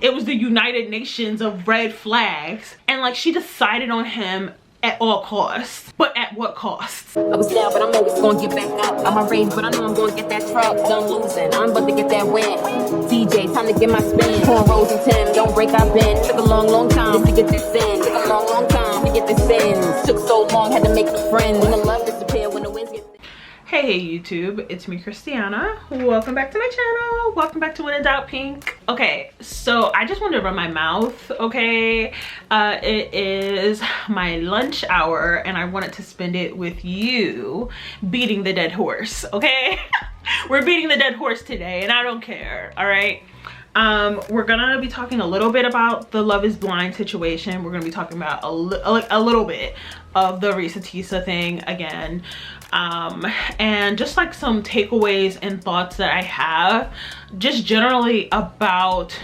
It was the United Nations of red flags. And like she decided on him at all costs. But at what cost? I was down, but I'm always gonna get back up. I'm a rage, but I know I'm gonna get that truck. Done losing, I'm about to get that win. DJ, time to get my spin. Cornrows and Tim, don't break our bend. Took a long time to get this in. Took a long time to get this in. Took so long, had to make a friend. When the love disappear, when the winds get... Hey YouTube, it's me Christiana. Welcome back to my channel. Welcome back to When in Doubt Pink. Okay, so I just wanted to run my mouth, okay? It is my lunch hour and I wanted to spend it with you beating the dead horse, okay? We're beating the dead horse today and I don't care, all right? We're gonna be talking a little bit about the Love is Blind situation. We're gonna be talking about a little bit of the Risa Tisa thing again, and just like some takeaways and thoughts that I have just generally about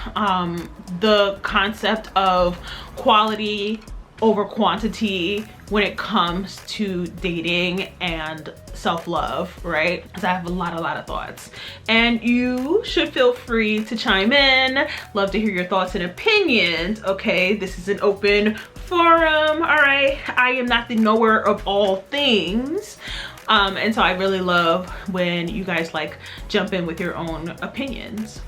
the concept of quality over quantity when it comes to dating and self-love, right? Because I have a lot of thoughts and you should feel free to chime in. Love to hear your thoughts and opinions, okay? This is an open forum, all right? I am not the knower of all things, and so I really love when you guys like jump in with your own opinions,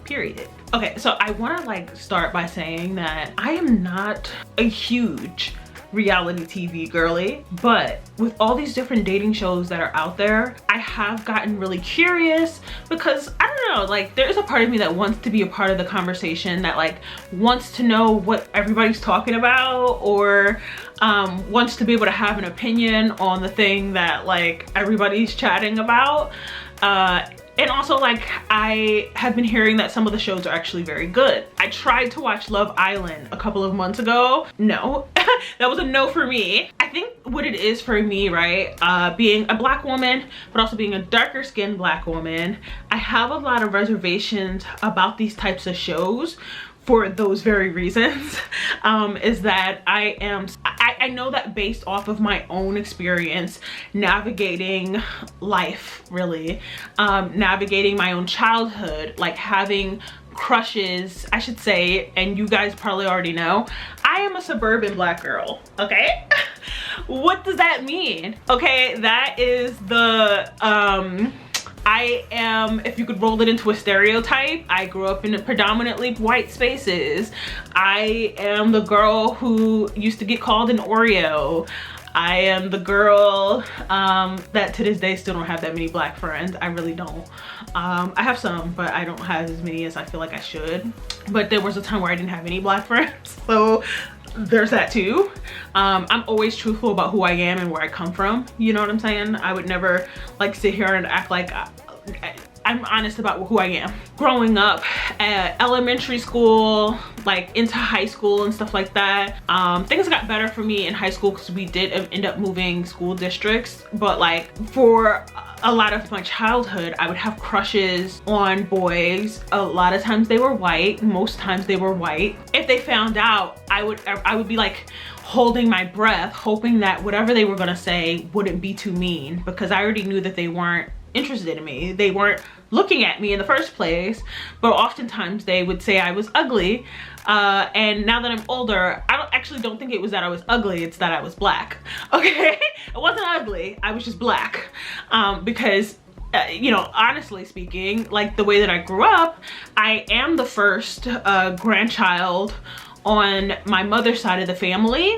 period. Okay, so I want to like start by saying that I am not a huge reality TV girly, but with all these different dating shows that are out there, I have gotten really curious because I don't know, like there's a part of me that wants to be a part of the conversation, that like wants to know what everybody's talking about, or wants to be able to have an opinion on the thing that like everybody's chatting about. And also, like, I have been hearing that some of the shows are actually very good. I tried to watch Love Island a couple of months ago. No, that was a no for me. I think what it is for me, right, being a black woman, but also being a darker skinned black woman, I have a lot of reservations about these types of shows for those very reasons. Is that I know that based off of my own experience navigating life, really, navigating my own childhood, like having crushes, I should say, and you guys probably already know, I am a suburban black girl, okay? What does that mean? Okay, that is the, I am, if you could roll it into a stereotype, I grew up in predominantly white spaces. I am the girl who used to get called an Oreo. I am the girl that to this day still don't have that many black friends. I really don't. I have some, but I don't have as many as I feel like I should. But there was a time where I didn't have any black friends, so there's that too. I'm always truthful about who I am and where I come from, you know what I'm saying? I would never like sit here and act like I'm honest about who I am. Growing up at elementary school, like into high school and stuff like that, things got better for me in high school because we did end up moving school districts, but like for a lot of my childhood, I would have crushes on boys. A lot of times they were white, most times they were white. If they found out, I would be like holding my breath, hoping that whatever they were gonna say wouldn't be too mean, because I already knew that they weren't interested in me. They weren't looking at me in the first place, but oftentimes they would say I was ugly. And now that I'm older, I actually don't think it was that I was ugly, it's that I was black, okay? I wasn't ugly, I was just black. Because you know, honestly speaking, like the way that I grew up, I am the first grandchild on my mother's side of the family,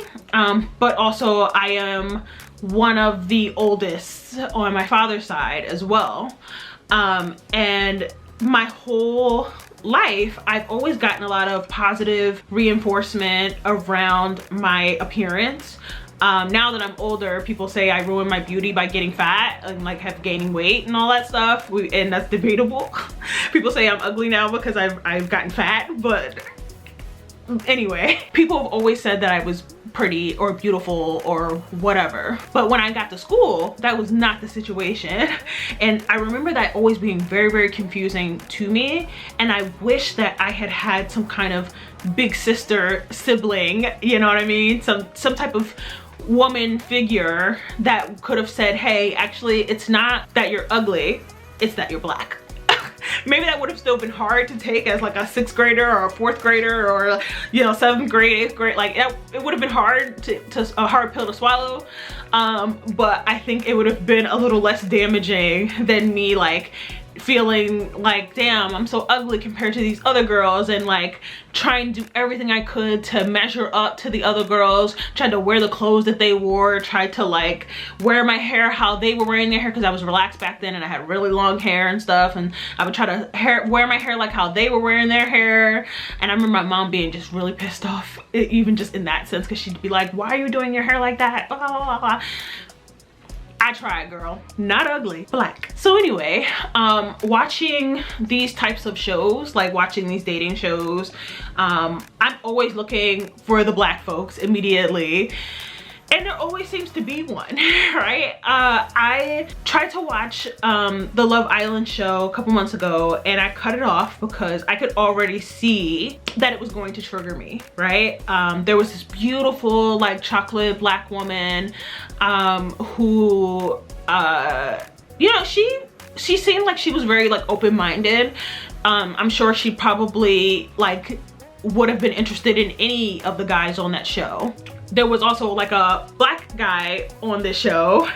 but also I am one of the oldest on my father's side as well. And my whole life, I've always gotten a lot of positive reinforcement around my appearance. Now that I'm older, people say I ruin my beauty by getting fat and like have gaining weight and all that stuff, and that's debatable. People say I'm ugly now because I've gotten fat, but anyway, people have always said that I was pretty or beautiful or whatever. But when I got to school, that was not the situation. And I remember that always being very confusing to me. And I wish that I had had some kind of big sister sibling, you know what I mean? Some type of woman figure that could have said, hey, actually, it's not that you're ugly, it's that you're black. maybe that would have still been hard to take as like a 6th grader or a 4th grader or, you know, 7th grade, 8th grade. Like it would have been hard to a hard pill to swallow. But I think it would have been a little less damaging than me like feeling like, damn, I'm so ugly compared to these other girls, and like trying to do everything I could to measure up to the other girls, tried to wear the clothes that they wore, tried to like wear my hair how they were wearing their hair, because I was relaxed back then and I had really long hair and stuff, and I would try to wear my hair like how they were wearing their hair. And I remember my mom being just really pissed off, even just in that sense, because she'd be like, why are you doing your hair like that, blah, blah, blah, blah. I tried, girl. Not ugly, black. So anyway, watching these types of shows, like watching these dating shows, I'm always looking for the black folks immediately. And there always seems to be one, right? I tried to watch the Love Island show a couple months ago, and I cut it off because I could already see that it was going to trigger me, right? There was this beautiful like chocolate black woman who, you know, she seemed like she was very like open-minded. I'm sure she probably like would have been interested in any of the guys on that show. There was also like a black guy on this show,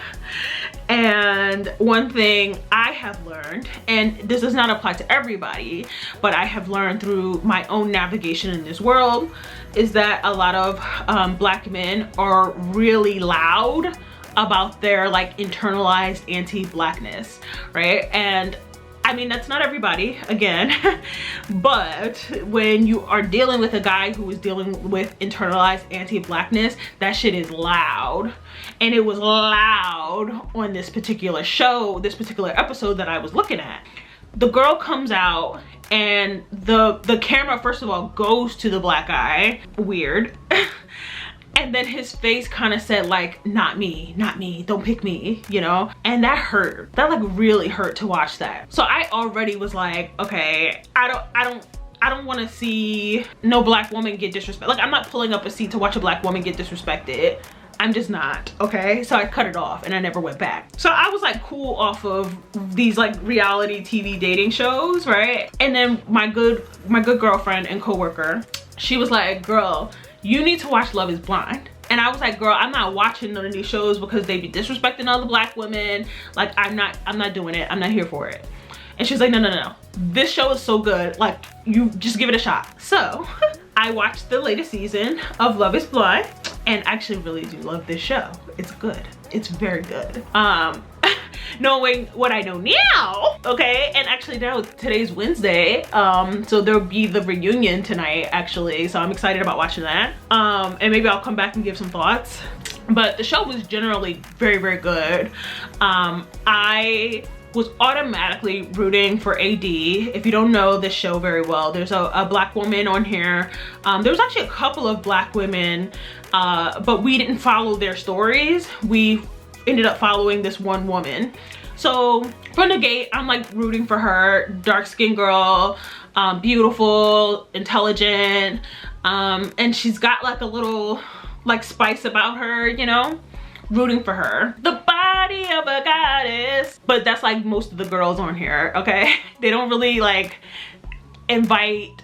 and one thing I have learned, and this does not apply to everybody, but I have learned through my own navigation in this world, is that a lot of black men are really loud about their like internalized anti-blackness, right? And I mean, that's not everybody, again, but when you are dealing with a guy who is dealing with internalized anti-blackness, that shit is loud. And it was loud on this particular show, this particular episode that I was looking at. The girl comes out and the camera, first of all, goes to the black guy. Weird. And then his face kind of said like, not me, don't pick me, you know? And that hurt. That like really hurt to watch that. So I already was like, okay, I don't want to see no black woman get disrespected. Like, I'm not pulling up a seat to watch a black woman get disrespected. I'm just not, okay? So I cut it off and I never went back. So I was like cool off of these like reality TV dating shows, right? And then my good girlfriend and coworker, she was like, girl, you need to watch Love is Blind. And I was like, girl, I'm not watching none of these shows because they be disrespecting other black women. Like, I'm not doing it. I'm not here for it. And she's like, no. This show is so good. Like, you just give it a shot. So I watched the latest season of Love is Blind, and I actually really do love this show. It's good. It's very good. Knowing what I know now, okay, and actually now today's Wednesday, so there'll be the reunion tonight actually, so I'm excited about watching that, and maybe I'll come back and give some thoughts. But the show was generally very, very good. I was automatically rooting for AD. If you don't know this show very well, there's a black woman on here. There was actually a couple of black women, but we didn't follow their stories. We ended up following this one woman. So from the gate, I'm like rooting for her. Dark-skinned girl, beautiful, intelligent, and she's got like a little like spice about her, you know? Rooting for her. The body of a goddess. But that's like most of the girls on here, okay? They don't really like invite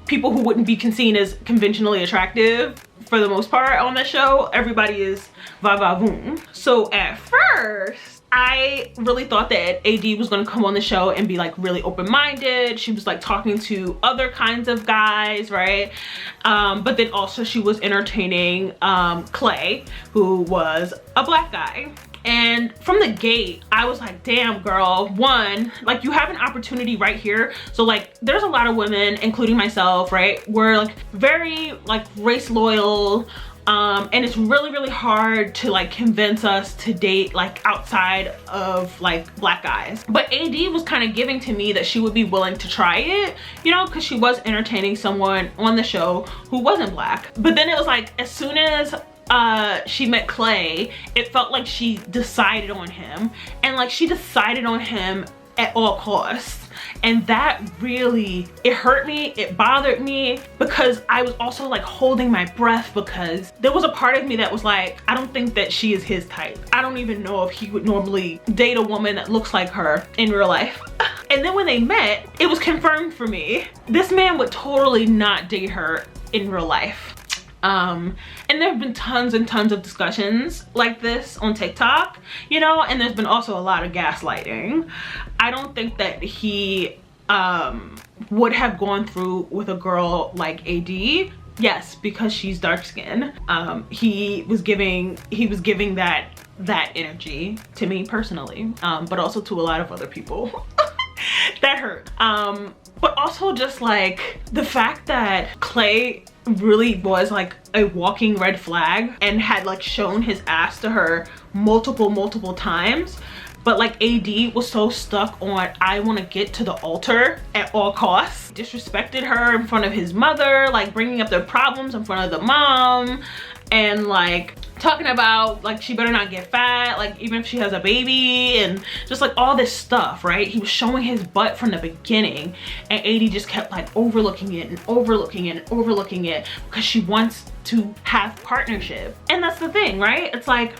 people who wouldn't be seen as conventionally attractive for the most part on the show. Everybody is va-va-voom. So at first, I really thought that AD was gonna come on the show and be like really open-minded. She was like talking to other kinds of guys, right? But then also she was entertaining Clay, who was a black guy. And from the gate, I was like, damn girl, one, like you have an opportunity right here. So like there's a lot of women, including myself, right? We're like very like race loyal, and it's really, really hard to like convince us to date like outside of like black guys. But AD was kind of giving to me that she would be willing to try it, you know, because she was entertaining someone on the show who wasn't black. But then it was like, as soon as she met Clay, it felt like she decided on him, and like she decided on him at all costs. And that really, it hurt me, it bothered me, because I was also like holding my breath, because there was a part of me that was like, I don't think that she is his type. I don't even know if he would normally date a woman that looks like her in real life. And then when they met, it was confirmed for me. This man would totally not date her in real life. And there have been tons and tons of discussions like this on TikTok, you know, and there's been also a lot of gaslighting. I don't think that he would have gone through with a girl like AD. Yes, because she's dark skinned. He was giving that energy to me personally, but also to a lot of other people. That hurt. But also just like the fact that Clay really was like a walking red flag and had like shown his ass to her multiple times, but like AD was so stuck on, I want to get to the altar at all costs. Disrespected her in front of his mother, like bringing up their problems in front of the mom, and like talking about like she better not get fat, like even if she has a baby, and just like all this stuff, right? He was showing his butt from the beginning, and AD just kept like overlooking it and overlooking it and overlooking it because she wants to have partnership. And that's the thing, right? It's like,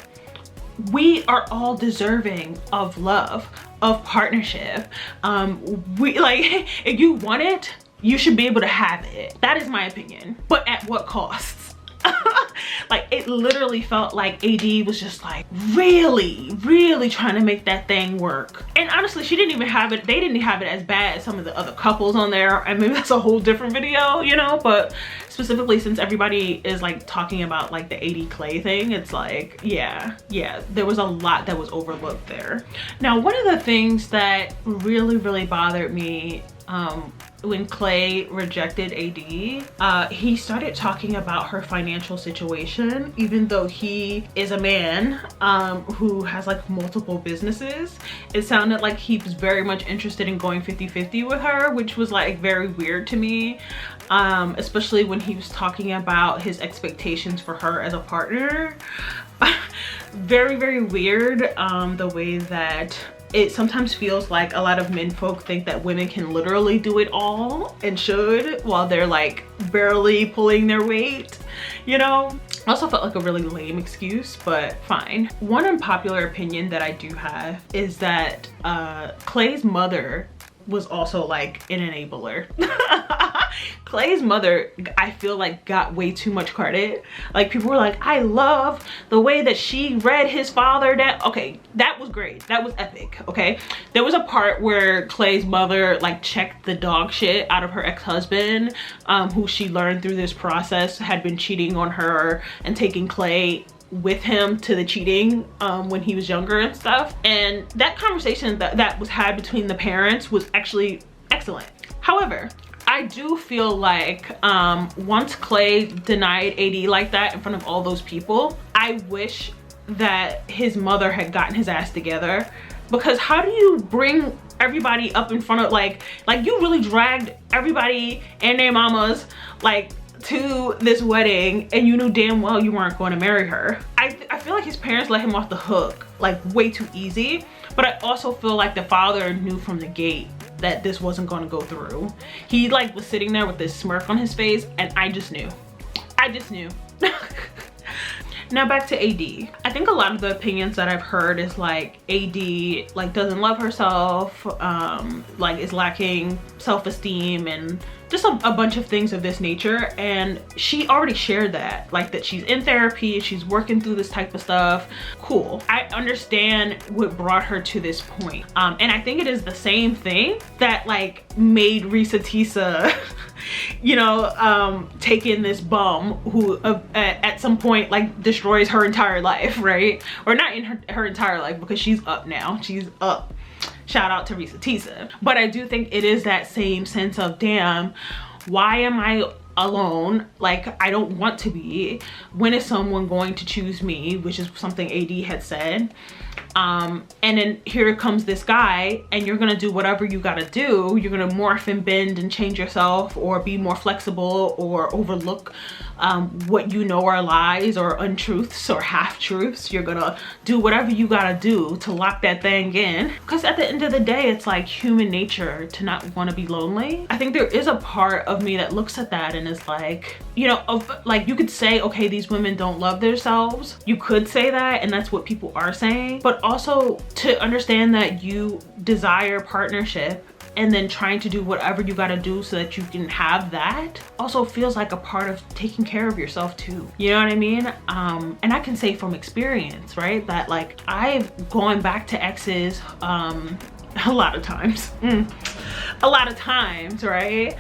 we are all deserving of love, of partnership. We like, if you want it, you should be able to have it. That is my opinion. But at what costs? Like, it literally felt like AD was just like really trying to make that thing work. And honestly, she didn't even have it, they didn't have it as bad as some of the other couples on there. I mean, that's a whole different video, you know, but specifically since everybody is like talking about like the AD Clay thing, it's like, yeah, there was a lot that was overlooked there. Now, one of the things that really bothered me when Clay rejected AD, he started talking about her financial situation, even though he is a man who has like multiple businesses. It sounded like he was very much interested in going 50-50 with her, which was like very weird to me, especially when he was talking about his expectations for her as a partner. Very weird, the way that it sometimes feels like a lot of men folk think that women can literally do it all and should, while they're like barely pulling their weight, you know? Also felt like a really lame excuse, but fine. One unpopular opinion that I do have is that Clay's mother was also like an enabler. Clay's mother, I feel like, got way too much credit. Like, people were like, I love the way that she read his father down. Okay, that was great, that was epic. Okay, there was a part where Clay's mother like checked the dog shit out of her ex-husband, who she learned through this process had been cheating on her and taking Clay with him to the cheating when he was younger and stuff. And that conversation that was had between the parents was actually excellent. However, I do feel like once Clay denied AD like that in front of all those people, I wish that his mother had gotten his ass together. Because how do you bring everybody up in front of like you really dragged everybody and their mamas like to this wedding, and you knew damn well you weren't going to marry her. I feel like his parents let him off the hook like way too easy, but I also feel like the father knew from the gate that this wasn't going to go through. He like was sitting there with this smirk on his face, and I just knew. Now back to AD. I think a lot of the opinions that I've heard is like AD like doesn't love herself, like is lacking self-esteem, and just a bunch of things of this nature. And she already shared that, like that she's in therapy, she's working through this type of stuff. Cool, I understand what brought her to this point. And I think it is the same thing that like made Risa Tisa you know, take in this bum who at some point like destroys her entire life, right? Or not in her entire life, because she's up now, she's up. Shout out to Risa Tisa. But I do think it is that same sense of, damn, why am I alone? Like, I don't want to be. When is someone going to choose me? Which is something AD had said. And then here comes this guy, and you're gonna do whatever you gotta do. You're gonna morph and bend and change yourself, or be more flexible, or overlook what you know are lies or untruths or half-truths. You're gonna do whatever you gotta do to lock that thing in, because at the end of the day, it's like human nature to not want to be lonely. I think there is a part of me that looks at that and is like, you know, like you could say, okay, these women don't love themselves. You could say that, and that's what people are saying, but also to understand that you desire partnership and then trying to do whatever you got to do so that you can have that also feels like a part of taking care of yourself too. You know what I mean? And I can say from experience, right, that like I've gone back to exes a lot of times, right?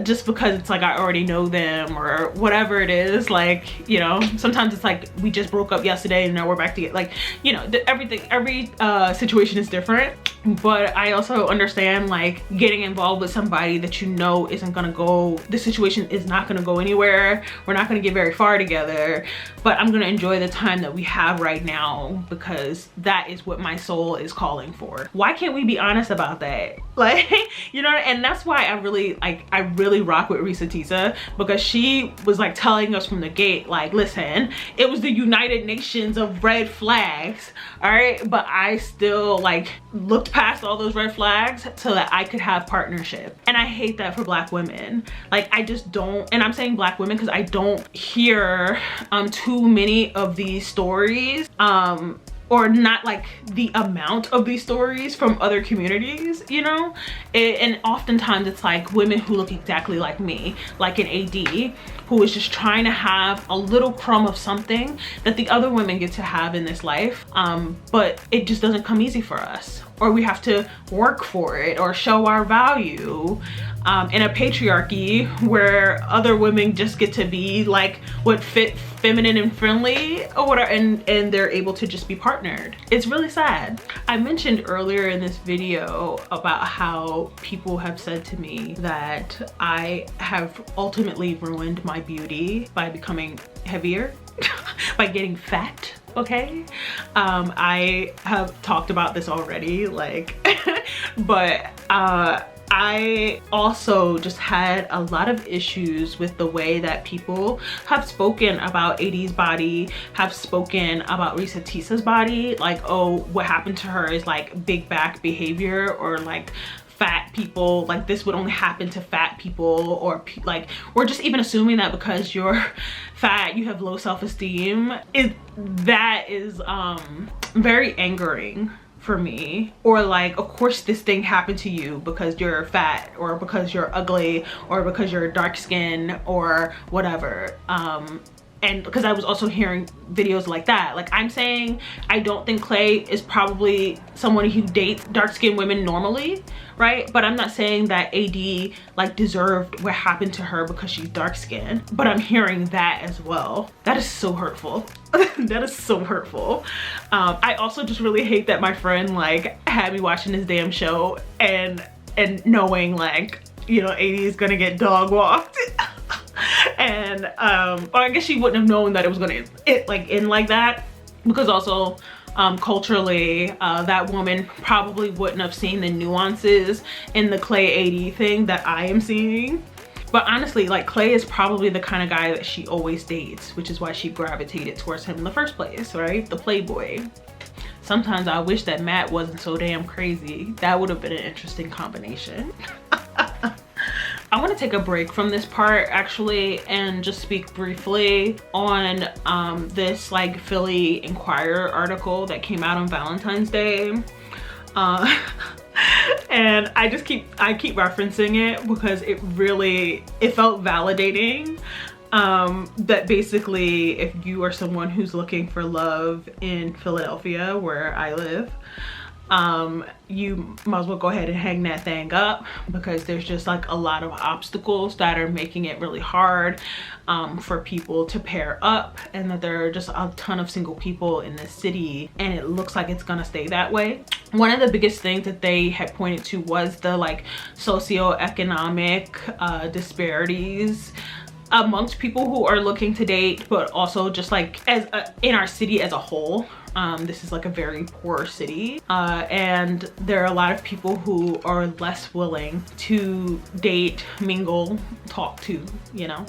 Just because it's like I already know them or whatever it is, like, you know, sometimes it's like we just broke up yesterday and now we're back together, like, you know, every situation is different. But I also understand like getting involved with somebody that you know isn't gonna go, the situation is not gonna go anywhere, we're not gonna get very far together, but I'm gonna enjoy the time that we have right now because that is what my soul is calling for. Why can't we be honest about that? Like, you know, and that's why I really rock with Risa Tisa, because she was like telling us from the gate, like, listen, it was the United Nations of red flags, all right, but I still like looked past all those red flags so that I could have partnership. And I hate that for Black women. Like, I just don't, and I'm saying Black women because I don't hear too many of these stories, or not like the amount of these stories from other communities, you know? And oftentimes it's like women who look exactly like me, like an AD, who is just trying to have a little crumb of something that the other women get to have in this life, but it just doesn't come easy for us, or we have to work for it or show our value in a patriarchy where other women just get to be like what fit feminine and friendly or whatever, and they're able to just be partnered. It's really sad. I mentioned earlier in this video about how people have said to me that I have ultimately ruined my beauty by becoming heavier, by getting fat. Okay, I have talked about this already, like, but I also just had a lot of issues with the way that people have spoken about AD's body, have spoken about Risa Tisa's body, like, oh, what happened to her is like big back behavior, or like fat people, like this would only happen to fat people, or like we're just even assuming that because you're fat you have low self-esteem. That is very angering for me. Or like, of course this thing happened to you because you're fat, or because you're ugly, or because you're dark skin, or whatever. And because I was also hearing videos like that. Like, I'm saying I don't think Clay is probably someone who dates dark-skinned women normally, right? But I'm not saying that AD like deserved what happened to her because she's dark-skinned. But I'm hearing that as well. That is so hurtful. That is so hurtful. I also just really hate that my friend like had me watching this damn show and knowing like, you know, AD is gonna get dog walked. And or I guess she wouldn't have known that it was gonna end like that, because also culturally that woman probably wouldn't have seen the nuances in the Clay AD thing that I am seeing. But honestly, like, Clay is probably the kind of guy that she always dates, which is why she gravitated towards him in the first place, right? The playboy. Sometimes I wish that Matt wasn't so damn crazy. That would have been an interesting combination. I want to take a break from this part actually and just speak briefly on this like Philly Inquirer article that came out on Valentine's Day. And I keep referencing it because it felt validating, that basically if you are someone who's looking for love in Philadelphia, where I live, you might as well go ahead and hang that thing up, because there's just like a lot of obstacles that are making it really hard for people to pair up, and that there are just a ton of single people in this city, and it looks like it's gonna stay that way. One of the biggest things that they had pointed to was the like socioeconomic disparities amongst people who are looking to date, but also just like in our city as a whole. This is like a very poor city, and there are a lot of people who are less willing to date, mingle, talk to, you know,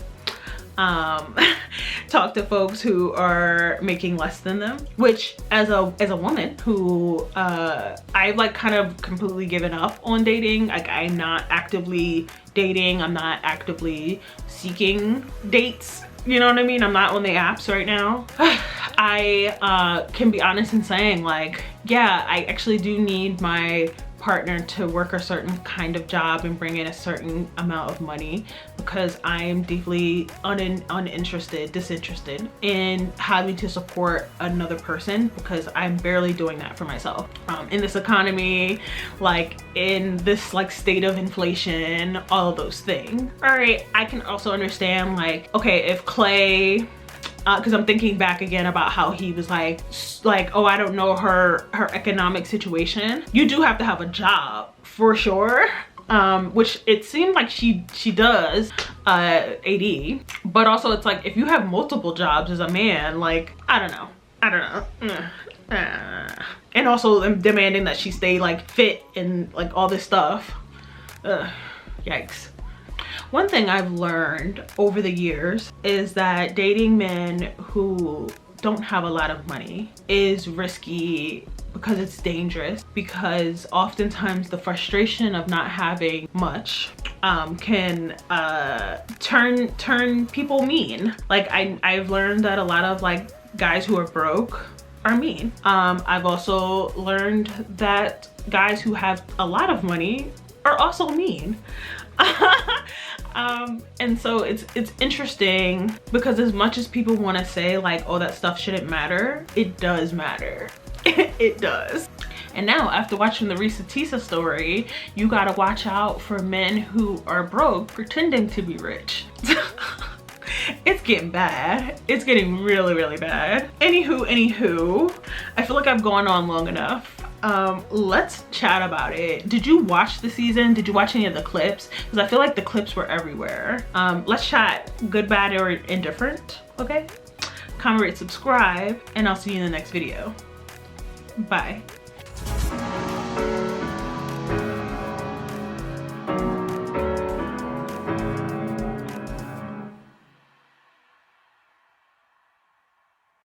talk to folks who are making less than them, which as a woman who I've like kind of completely given up on dating. Like, I'm not actively dating, I'm not actively seeking dates, you know what I mean? I'm not on the apps right now. I can be honest in saying, like, yeah, I actually do need my partner to work a certain kind of job and bring in a certain amount of money, because I am deeply disinterested in having to support another person, because I'm barely doing that for myself. In this economy, like in this like state of inflation, all of those things. All right, I can also understand like, okay, if Clay, because I'm thinking back again about how he was like, oh, I don't know her economic situation. You do have to have a job for sure, which it seemed like she does, AD. But also it's like, if you have multiple jobs as a man, like, I don't know. And also them demanding that she stay like fit and like all this stuff. Yikes. One thing I've learned over the years is that dating men who don't have a lot of money is risky, because it's dangerous, because oftentimes the frustration of not having much can turn people mean. Like I've learned that a lot of like guys who are broke are mean. I've also learned that guys who have a lot of money are also mean. And so it's interesting, because as much as people want to say like, oh, that stuff shouldn't matter, it does matter. It does. And now, after watching the Risa Tisa story, you gotta watch out for men who are broke pretending to be rich. It's getting bad. It's getting really, really bad. Anywho, I feel like I've gone on long enough. Let's chat about it. Did you watch the season? Did you watch any of the clips? Because I feel like the clips were everywhere. Let's chat, good, bad, or indifferent, okay? Comment, rate, subscribe, and I'll see you in the next video. Bye.